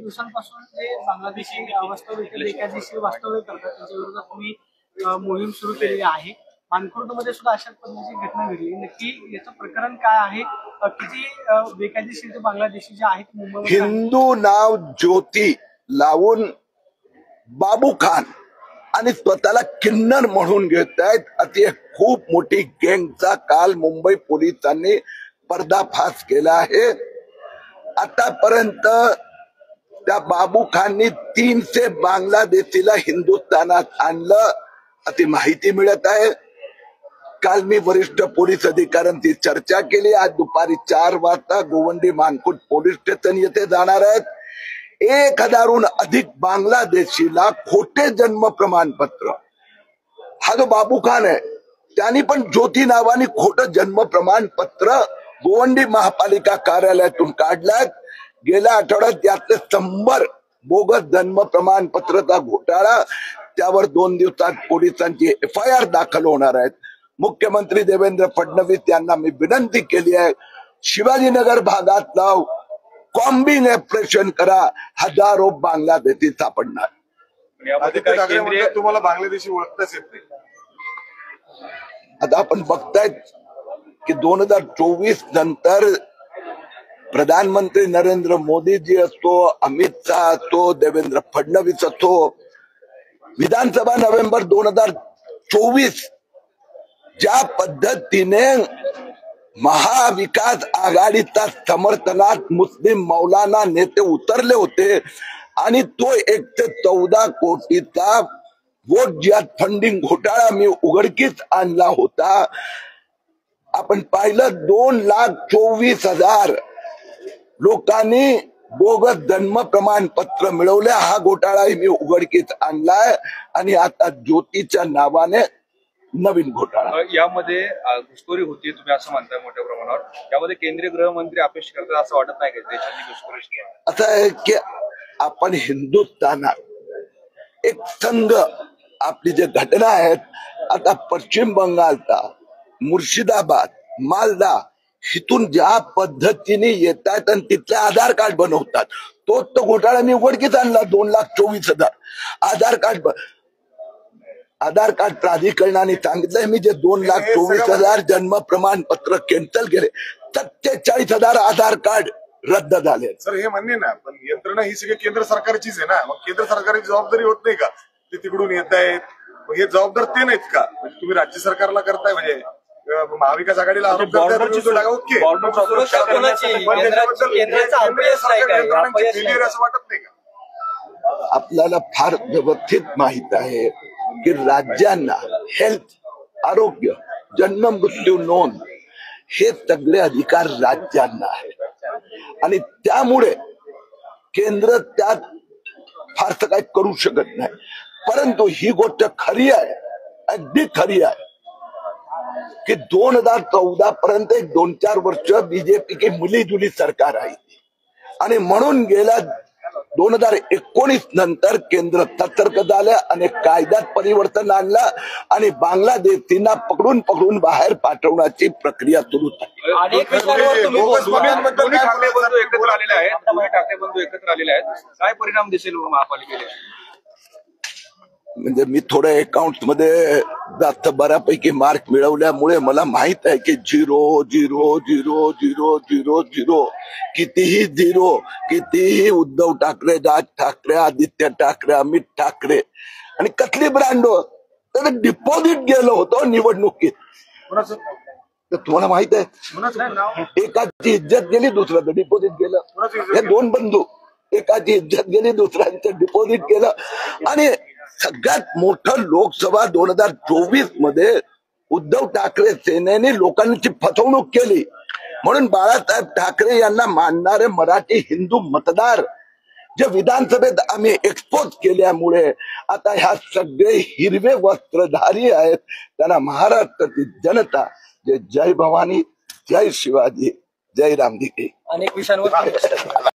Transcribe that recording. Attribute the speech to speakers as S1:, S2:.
S1: दिवसांपासून जे बांगलादेशी वास्तव्य एकादशी वास्तव्य करतात त्यांच्या विरोधात तुम्ही मोहीम सुरू केलेली आहे। मानखुर्दमध्ये सुद्धा अशाच पद्धतीची घटना घडली। नक्की याचं प्रकरण काय आहे? किती बेकायदेशीर जे बांगलादेशी जे आहेत मुंबईमध्ये
S2: हिंदू नाव ज्योती लावून बाबू खान आणि स्वतःला किन्नर म्हणून घेत आहेत। अति खूप मोठी गँगचा काल मुंबई पोलिसांनी पर्दाफाश केला आहे। आतापर्यंत त्या बाबू खाननी 300 बांगलादेशीला हिंदुस्थानात आणलं अशी माहिती मिळत आहे। काल मी वरिष्ठ पोलीस अधिकाऱ्यांची चर्चा केली। आज दुपारी 4 वाजता गोवंडी मानकुट पोलीस स्टेशन येथे जाणार आहेत। 1000हून अधिक बांगलादेशीला खोटे जन्म प्रमाणपत्र, हा जो बाबू खान आहे त्यांनी पण ज्योती नावाने खोटं जन्म प्रमाणपत्र गोवंडी महापालिका कार्यालयातून काढलाय। गेल्या आठवड्यात यातले 100 बोगस जन्म प्रमाणपत्रचा घोटाळा, त्यावर 2 दिवसात पोलिसांची FIR दाखल होणार आहेत। मुख्यमंत्री देवेंद्र फडणवीस यांना मी विनंती केली आहे, शिवाजीनगर भागात लाव कॉम्बिंग ऑपरेशन करा, हजारो बांगलादेशी सापडणार।
S3: तुम्हाला बांगलादेशी ओळखताच येत नाही।
S2: आता आपण बघतायत की 2024 नंतर प्रधानमंत्री नरेंद्र मोदीजी असतो, अमित शहा असतो, देवेंद्र फडणवीस असतो, विधानसभा नोव्हेंबर 2024 ज्या पद्धतीने महाविकास आघाडीच्या समर्थनात मुस्लिम मौलाना नेते उतरले होते आणि तो 114 कोटीचा वोट ज्या फंडिंग घोटाळा मी उघडकीस आणला होता। आपण पाहिलं 2,24,000 लोकांनी बोगस जन्म प्रमाणपत्र मिळवले। हा घोटाळाही मी उघडकीस आणलाय आणि आता ज्योतीच्या नावाने नवीन घोटाळा।
S3: यामध्ये घुसखोरी होती तुम्ही असं म्हणताय मोठ्या प्रमाणावर, यामध्ये केंद्रीय गृहमंत्री अपेक्षा करतात असं वाटत नाही का देशाची घुसखोरी?
S2: असं आहे की आपण हिंदुस्थानात एक संघ आपली जे घटना आहेत, आता पश्चिम बंगालचा मुर्शिदाबाद, मालदा इथून ज्या पद्धतीने येतात आणि तिथले आधार कार्ड बनवतात, तोच तो घोटाळा मी उघडकीस आणला। 2,24,000 आधार कार्ड प्राधिकरणाने सांगितलंय मी जे 2,24,000 जन्म प्रमाणपत्र कॅन्सल केले, 47,000 आधार कार्ड रद्द झाले।
S3: सर हे म्हणणे ना, पण यंत्रणा ही सगळी केंद्र सरकारचीच आहे ना, मग केंद्र सरकारची जबाबदारी होत नाही का? ते तिकडून येत आहेत, हे जबाबदार ते नाहीत का? म्हणजे तुम्ही राज्य सरकारला करताय, म्हणजे महाविकास आघाडीला आरोप करताय, असं वाटत नाही का?
S2: आपल्याला फार व्यवस्थित माहित आहे की राज्यांना हेल्थ, आरोग्य, जन्म मृत्यू नोंद हे सगळे अधिकार राज्यांना आहेत आणि त्यामुळे केंद्र त्यात फारसं काही करू शकत नाही। परंतु ही गोष्ट खरी आहे, अगदी खरी आहे की 2014 पर्यंत 2-4 वर्ष बीजेपी की मिलीजुली सरकार आहे आणि म्हणून गेल्या 2019 नंतर केंद्र सतर्क झालं आणि कायद्यात परिवर्तन आणलं आणि बांगलादेशींना पकडून पकडून बाहेर पाठवण्याची प्रक्रिया सुरू झाली।
S3: अनेक विषयांवर तुम्ही ठाकरे बंधू एकत्र आलेले आहेत, काय परिणाम दिसेल महापालिकेला?
S2: म्हणजे मी थोडं अकाउंट मध्ये जास्त बऱ्यापैकी मार्क मिळवल्यामुळे मला माहित आहे की 0 0 0 0 0 0 कितीही 0, कितीही उद्धव ठाकरे, राज ठाकरे, आदित्य ठाकरे, अमित ठाकरे आणि कसली ब्रँड हो, तर डिपॉझिट गेलं होतं निवडणुकीत। तर तुम्हाला माहित आहे, एकाची इज्जत गेली, दुसऱ्याचं डिपॉझिट गेलं। हे 2 बंधू, एकाची इज्जत गेली, दुसऱ्यांचं डिपॉझिट गेलं आणि सगळ्यात मोठं लोकसभा 2024 मध्ये उद्धव ठाकरे सेनेने लोकांची फसवणूक केली म्हणून बाळासाहेब ठाकरे यांना मानणारे मराठी हिंदू मतदार जे विधानसभेत आम्ही एक्सपोज केल्यामुळे आता ह्या सगळे हिरवे वस्त्रधारी आहेत, त्यांना महाराष्ट्राची जनता जय भवानी, जय शिवाजी, जय रामजी।
S1: अनेक विषयांवर